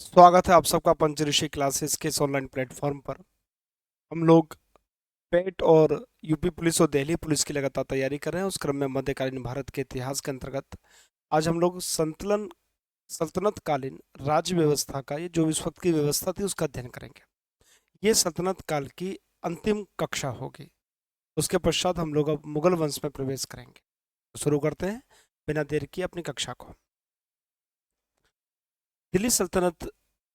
स्वागत है आप सबका पंचऋषि क्लासेस के इस ऑनलाइन प्लेटफॉर्म पर। हम लोग पेट और यूपी पुलिस और दिल्ली पुलिस की लगातार तैयारी कर रहे हैं। उस क्रम में मध्यकालीन भारत के इतिहास के अंतर्गत आज हम लोग सल्तनत कालीन राज्य व्यवस्था का, ये जो इस वक्त की व्यवस्था थी, उसका अध्ययन करेंगे। ये सल्तनत काल की अंतिम कक्षा होगी। उसके पश्चात हम लोग अब मुगल वंश में प्रवेश करेंगे। तो शुरू करते हैं बिना देर किए अपनी कक्षा को। दिल्ली सल्तनत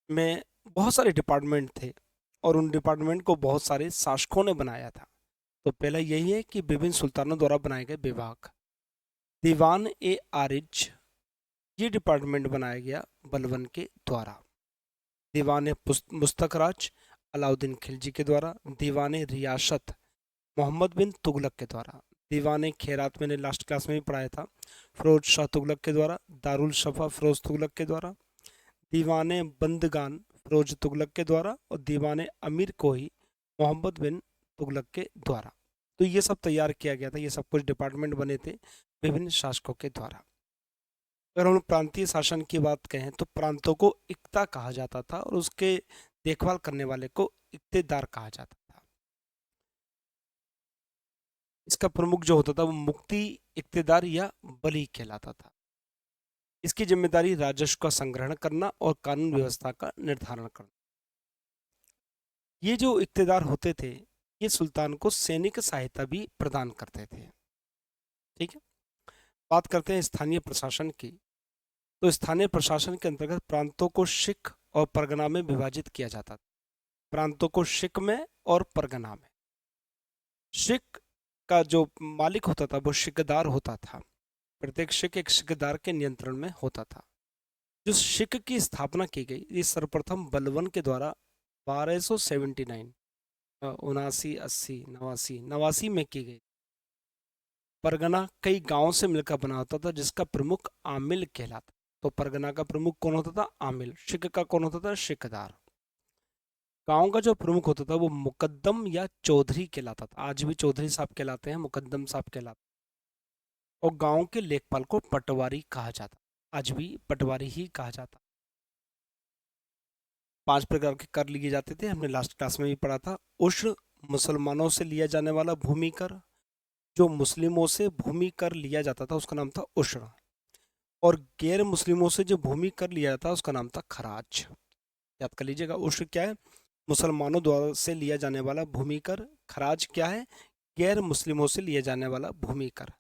में बहुत सारे डिपार्टमेंट थे और उन डिपार्टमेंट को बहुत सारे शासकों ने बनाया था। तो पहला यही है कि विभिन्न सुल्तानों द्वारा बनाए गए विभाग। दीवान ए आरिज, ये डिपार्टमेंट बनाया गया बलबन के द्वारा। दीवान मुस्तखराज अलाउद्दीन खिलजी के द्वारा। दीवान रियासत मोहम्मद बिन तुगलक के द्वारा। दीवान खैरात, मैंने लास्ट क्लास में भी पढ़ाया था, फिरोज शाह तुगलक के द्वारा। दारुल शफा फिरोज तुगलक के द्वारा। दीवाने बंदगान फिरोज तुगलक के द्वारा। और दीवाने अमीर कोही मोहम्मद बिन तुगलक के द्वारा। तो ये सब तैयार किया गया था। ये सब कुछ डिपार्टमेंट बने थे विभिन्न शासकों के द्वारा। अगर हम प्रांतीय शासन की बात कहें तो प्रांतों को इक्ता कहा जाता था और उसके देखभाल करने वाले को इक्तेदार कहा जाता था। इसका प्रमुख जो होता था वो मुक्ति इक्तेदार या बली कहलाता था। इसकी जिम्मेदारी राजस्व का संग्रहण करना और कानून व्यवस्था का निर्धारण करना। ये जो इक्तेदार होते थे, ये सुल्तान को सैनिक सहायता भी प्रदान करते थे। ठीक है, बात करते हैं स्थानीय प्रशासन की। तो स्थानीय प्रशासन के अंतर्गत प्रांतों को शिक और परगना में विभाजित किया जाता था। प्रांतों को शिक में और परगना में। शिक का जो मालिक होता था वो शिकदार होता था। प्रत्येक शिक एक शिकदार के नियंत्रण में होता था। जो शिक की स्थापना की गई, ये सर्वप्रथम बलबन के द्वारा 1279 79 80 89 89 में की गई। परगना कई गांवों से मिलकर बना होता था जिसका प्रमुख आमिल कहलाता। तो परगना का प्रमुख कौन होता था? आमिल। शिक का कौन होता था? शिकदार। गांव का जो प्रमुख होता था वो मुकद्दम या चौधरी कहलाता था। आज भी चौधरी साहब कहलाते हैं, मुकद्दम साहब कहलाते हैं। और गांव के लेखपाल को पटवारी कहा जाता। आज भी पटवारी ही कहा जाता। 5 प्रकार के कर लिए जाते थे, हमने लास्ट क्लास में भी पढ़ा था। उश्र, मुसलमानों से लिया जाने वाला भूमि कर। जो मुस्लिमों से भूमि कर लिया जाता था उसका नाम था उश्र। और गैर मुस्लिमों से जो भूमि कर लिया जाता उसका नाम था खराज। याद कर लीजिएगा, उश्र क्या है? मुसलमानों द्वारा से लिया जाने वाला भूमि कर। खराज क्या है? गैर मुस्लिमों से लिया जाने वाला भूमि कर।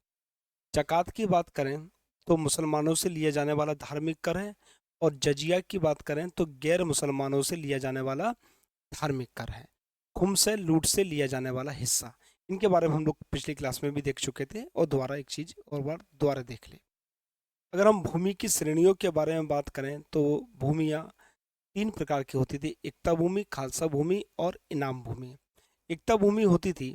जक़ात की बात करें तो मुसलमानों से लिया जाने वाला धार्मिक कर है। और जजिया की बात करें तो गैर मुसलमानों से लिया जाने वाला धार्मिक कर है। खुम्स है लूट से लिया जाने वाला हिस्सा। इनके बारे में हम लोग पिछली क्लास में भी देख चुके थे और दोबारा एक चीज और बार दोबारा देख ले। अगर हम भूमि की श्रेणियों के बारे में बात करें तो भूमियाँ 3 प्रकार की होती थी: एकता भूमि, खालसा भूमि और इनाम भूमि। एकता भूमि होती थी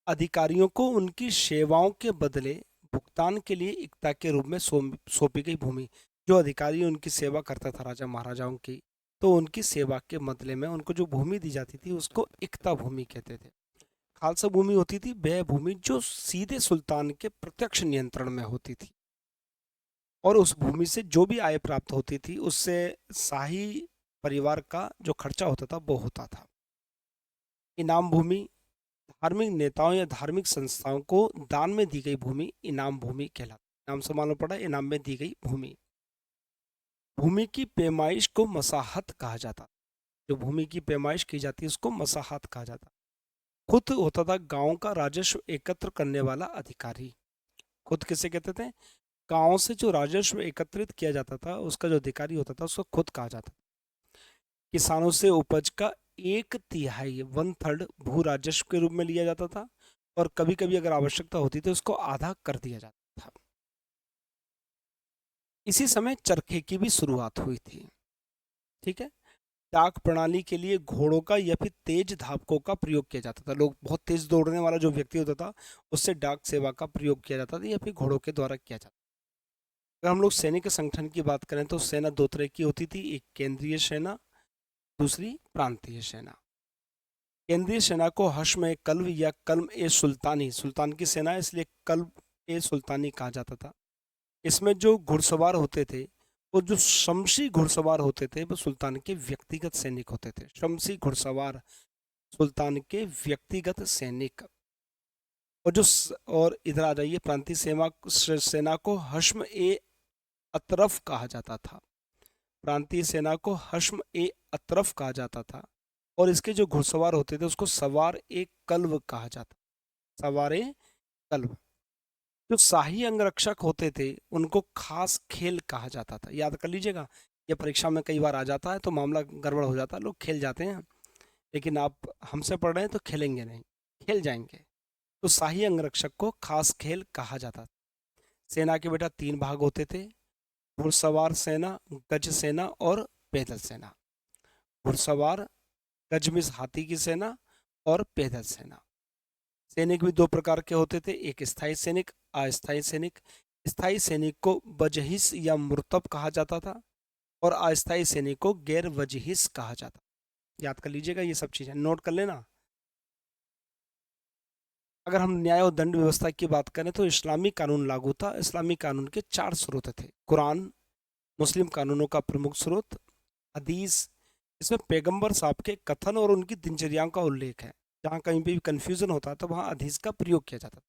अधिकारियों को उनकी सेवाओं के बदले भुगतान के लिए एकता के रूप में सौंपी गई भूमि। जो अधिकारी उनकी सेवा करता था, राजा महाराजाओं की, तो उनकी सेवा के बदले में उनको जो भूमि दी जाती थी उसको एकता भूमि कहते थे। खालसा भूमि होती थी वह भूमि जो सीधे सुल्तान के प्रत्यक्ष नियंत्रण में होती थी और उस भूमि से जो भी आय प्राप्त होती थी उससे शाही परिवार का जो खर्चा होता था वो होता था। इनाम भूमि धार्मिक नेताओं या धार्मिक संस्थाओं को दान में दी गई भूमि इनाम भूमि कहलाती। नाम से मालूम पड़ा, इनाम में दी गई भूमि। भूमि की पैमाइश को मसाहत कहा जाता। जो भूमि की पैमाइश की जाती है उसको मसाहत कहा जाता। खुद होता था गांव का राजस्व एकत्र करने वाला अधिकारी। खुद किसे कहते थे? गांव से जो राजस्व एकत्रित किया जाता था उसका जो अधिकारी होता था उसको खुद कहा जाता। किसानों से उपज का 1/3 1/3 भू राजस्व के रूप में लिया जाता था और कभी कभी अगर आवश्यकता होती थी उसको आधा कर दिया जाता था। इसी समय चरखे की भी शुरुआत हुई थी। ठीक है, डाक प्रणाली के लिए घोड़ों का या फिर तेज धावकों का प्रयोग किया जाता था। लोग बहुत तेज दौड़ने वाला जो व्यक्ति होता था उससे डाक सेवा का प्रयोग किया जाता था या फिर घोड़ों के द्वारा किया जाता था। अगर हम लोग सैनिक संगठन की बात करें तो सेना 2 तरह की होती थी, एक केंद्रीय सेना, दूसरी प्रांतीय सेना। केंद्रीय सेना को हश्म ए कल्ब या कल्म ए सुल्तानी, सुल्तान की सेना है इसलिए कल्ब ए सुल्तानी कहा जाता था। इसमें जो घुड़सवार होते थे वो जो शमशी घुड़सवार होते थे वो सुल्तान के व्यक्तिगत सैनिक होते थे। शमशी घुड़सवार सुल्तान के व्यक्तिगत सैनिक। और इधर आ जाइए, प्रांतीय सेना को हश्म ए अतरफ कहा जाता था। प्रांतीय सेना को हश्म ए अतरफ कहा जाता था। और इसके जो घुड़सवार होते थे उसको सवार ए कल्ब कहा जाता। सवार ए कल्ब। जो शाही अंगरक्षक होते थे उनको खास खेल कहा जाता था। याद कर लीजिएगा, ये परीक्षा में कई बार आ जाता है तो मामला गड़बड़ हो जाता है, लोग खेल जाते हैं, लेकिन आप हमसे पढ़ रहे हैं तो खेलेंगे नहीं, खेल जाएंगे। तो शाही अंगरक्षक को खास खेल कहा जाता था। सेना के बेटा 3 भाग होते थे: घुड़सवार सेना, गज सेना और पैदल सेना। घुड़सवार, गजमिस हाथी की सेना, और पैदल सेना। सैनिक भी 2 प्रकार के होते थे, एक स्थायी सैनिक, अस्थायी सैनिक। स्थायी सैनिक को वजहिस या मुर्तब कहा जाता था और अस्थायी सैनिक को गैर वजहिस कहा जाता। याद कर लीजिएगा, ये सब चीजें नोट कर लेना। अगर हम न्याय और दंड व्यवस्था की बात करें तो इस्लामी कानून लागू था। इस्लामी कानून के 4 स्रोत थे: कुरान, मुस्लिम कानूनों का प्रमुख स्रोत; हदीस, इसमें पैगंबर साहब के कथन और उनकी दिनचर्याओं का उल्लेख है। जहाँ कहीं पे भी कन्फ्यूजन होता तो वहाँ हदीस का प्रयोग किया जाता था।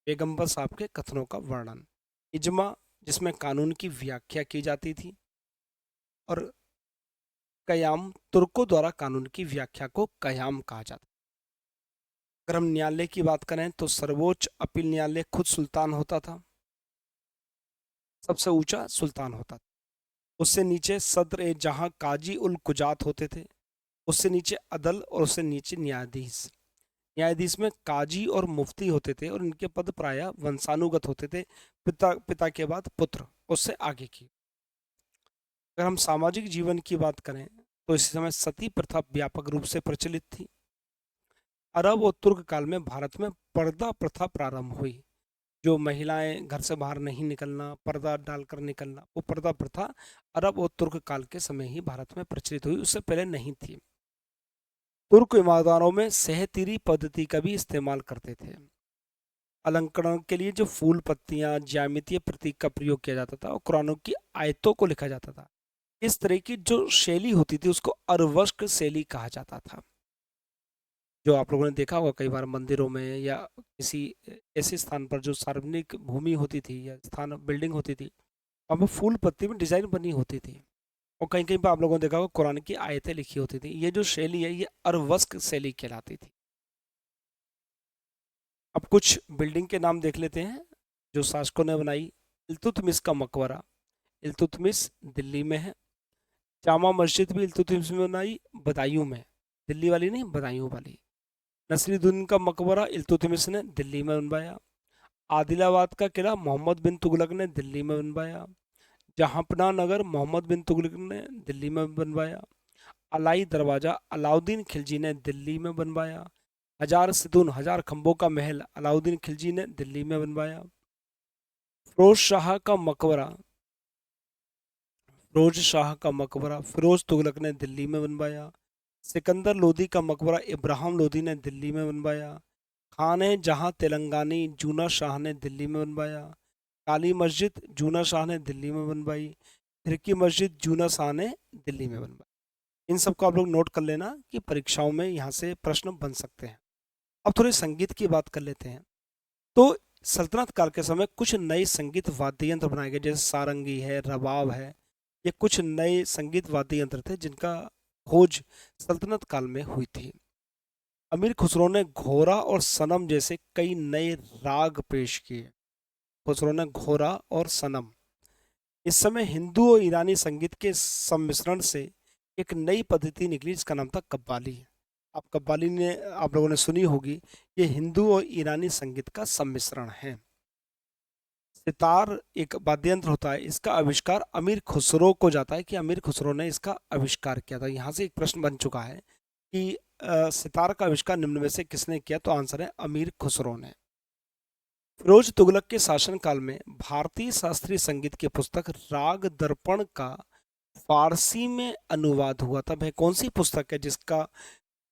पैगंबर साहब के कथनों का वर्णन। इजमा, जिसमें कानून की व्याख्या की जाती थी। और कयाम, तुर्कों द्वारा कानून की व्याख्या को कयाम कहा जाता। अगर हम न्यायालय की बात करें तो सर्वोच्च अपील न्यायालय खुद सुल्तान होता था, सबसे ऊंचा सुल्तान होता था। उससे नीचे सदर ए जहां काजी उल कुजात होते थे, उससे नीचे अदल, और उससे नीचे न्यायाधीश। न्यायाधीश में काजी और मुफ्ती होते थे और इनके पद प्रायः वंशानुगत होते थे, पिता के बाद पुत्र, उससे आगे की। अगर हम सामाजिक जीवन की बात करें तो इस समय सती प्रथा व्यापक रूप से प्रचलित थी। अरब और तुर्क काल में भारत में पर्दा प्रथा प्रारंभ हुई। जो महिलाएं घर से बाहर नहीं निकलना, पर्दा डालकर निकलना, वो पर्दा प्रथा अरब और तुर्क काल के समय ही भारत में प्रचलित हुई, उससे पहले नहीं थी। तुर्क इमारतों में सहतीरी पद्धति का भी इस्तेमाल करते थे। अलंकरण के लिए जो फूल, पत्तियां, ज्यामितीय प्रतीक का प्रयोग किया जाता था और कुरानों की आयतों को लिखा जाता था। इस तरह की जो शैली होती थी उसको अरवस्क शैली कहा जाता था। जो आप लोगों ने देखा होगा कई बार मंदिरों में या किसी ऐसे स्थान पर जो सार्वजनिक भूमि होती थी या स्थान बिल्डिंग होती थी, वहाँ पर फूल पत्ती में डिजाइन बनी होती थी। और कहीं कहीं पर आप लोगों ने देखा होगा कुरान की आयतें लिखी होती थी। ये जो शैली है ये अरवस्क शैली कहलाती थी। अब कुछ बिल्डिंग के नाम देख लेते हैं जो शासकों ने बनाई। इल्तुतमिश का मकबरा, इल्तुतमिश दिल्ली में है। जामा मस्जिद भी इल्तुतमिश में बनाई, बदायूं में, दिल्ली वाली नहीं, बदायूं वाली। नसीरुद्दीन का मकबरा इल्तुतमिश ने दिल्ली में बनवाया। आदिलाबाद का किला मोहम्मद बिन तुगलक ने दिल्ली में बनवाया। जहांपनाह नगर मोहम्मद बिन तुगलक ने दिल्ली में बनवाया। अलाई दरवाजा अलाउद्दीन खिलजी ने दिल्ली में बनवाया। हजार सितून, हजार खंभों का महल अलाउद्दीन खिलजी ने दिल्ली में बनवाया। फिरोज शाह का मकबरा फिरोज शाह का मकबरा फिरोज तुगलक ने दिल्ली में बनवाया। सिकंदर लोदी का मकबरा इब्राहिम लोदी ने दिल्ली में बनवाया। खाने जहां तेलंगानी जूना शाह ने दिल्ली में बनवाया। काली मस्जिद जूना शाह ने दिल्ली में बनवाई। फिरकी मस्जिद जूना शाह ने दिल्ली में बनवाई। इन सबको आप लोग नोट कर लेना कि परीक्षाओं में यहाँ से प्रश्न बन सकते हैं। अब थोड़े संगीत की बात कर लेते हैं। तो सल्तनत काल के समय कुछ नए संगीत वाद्य यंत्र बनाए गए, जैसे सारंगी है, रबाब है। ये कुछ नए संगीत वाद्य यंत्र थे जिनका खोज सल्तनत काल में हुई थी। अमीर खुसरो ने घोरा और सनम जैसे कई नए राग पेश किए। खुसरो ने घोरा और सनम। इस समय हिंदू और ईरानी संगीत के सम्मिश्रण से एक नई पद्धति निकली जिसका नाम था कव्वाली। आप कव्वाली ने आप लोगों ने सुनी होगी। ये हिंदू और ईरानी संगीत का सम्मिश्रण है। सितार एक वाद्य यंत्र होता है, इसका आविष्कार अमीर खुसरो को जाता है कि अमीर खुसरो ने इसका आविष्कार किया था। यहाँ से एक प्रश्न बन चुका है कि सितार का आविष्कार निम्न में से किसने किया, तो आंसर है अमीर खुसरो ने। फिरोज तुगलक के शासनकाल में भारतीय शास्त्रीय संगीत की पुस्तक राग दर्पण का फारसी में अनुवाद हुआ था। भाई कौन सी पुस्तक है जिसका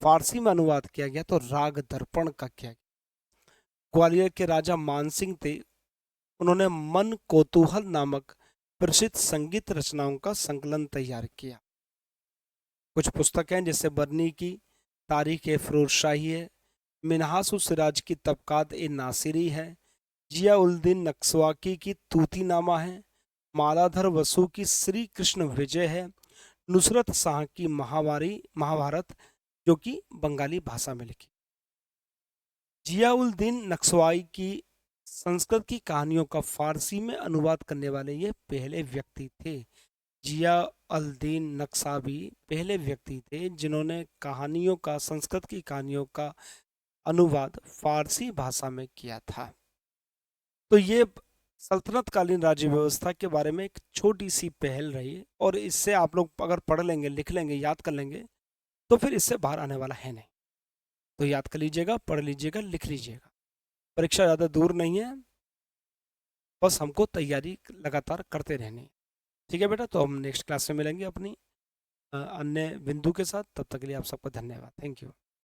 फारसी में अनुवाद किया गया, तो राग दर्पण का किया गया। ग्वालियर के राजा मानसिंह थे, उन्होंने मन कौतूहल नामक प्रसिद्ध संगीत रचनाओं का संकलन तैयार किया। कुछ पुस्तकें जैसे बर्नी की तारीख ए फिरोज शाही है, मिन्हास सिराज की तबकात ए नासिरी है, जिया उल दीन नक्सवाकी की तूतीनामा है, मालाधर वसु की श्री कृष्ण विजय है, नुसरत शाह की महाभारत जो कि बंगाली भाषा में लिखी। जिया उल दीन नक्सवाई की संस्कृत की कहानियों का फारसी में अनुवाद करने वाले ये पहले व्यक्ति थे। जिया उल दीन नक्सावी पहले व्यक्ति थे जिन्होंने संस्कृत की कहानियों का अनुवाद फारसी भाषा में किया था। तो ये सल्तनत कालीन राज्य व्यवस्था के बारे में एक छोटी सी पहल रही है, और इससे आप लोग अगर पढ़ लेंगे, लिख लेंगे, याद कर लेंगे तो फिर इससे बाहर आने वाला है नहीं। तो याद कर लीजिएगा, पढ़ लीजिएगा, लिख लीजिएगा। परीक्षा ज़्यादा दूर नहीं है, बस हमको तैयारी लगातार करते रहनी है। ठीक है बेटा, तो हम नेक्स्ट क्लास में मिलेंगे अपनी अन्य बिंदु के साथ। तब तक के लिए आप सबका धन्यवाद। Thank you.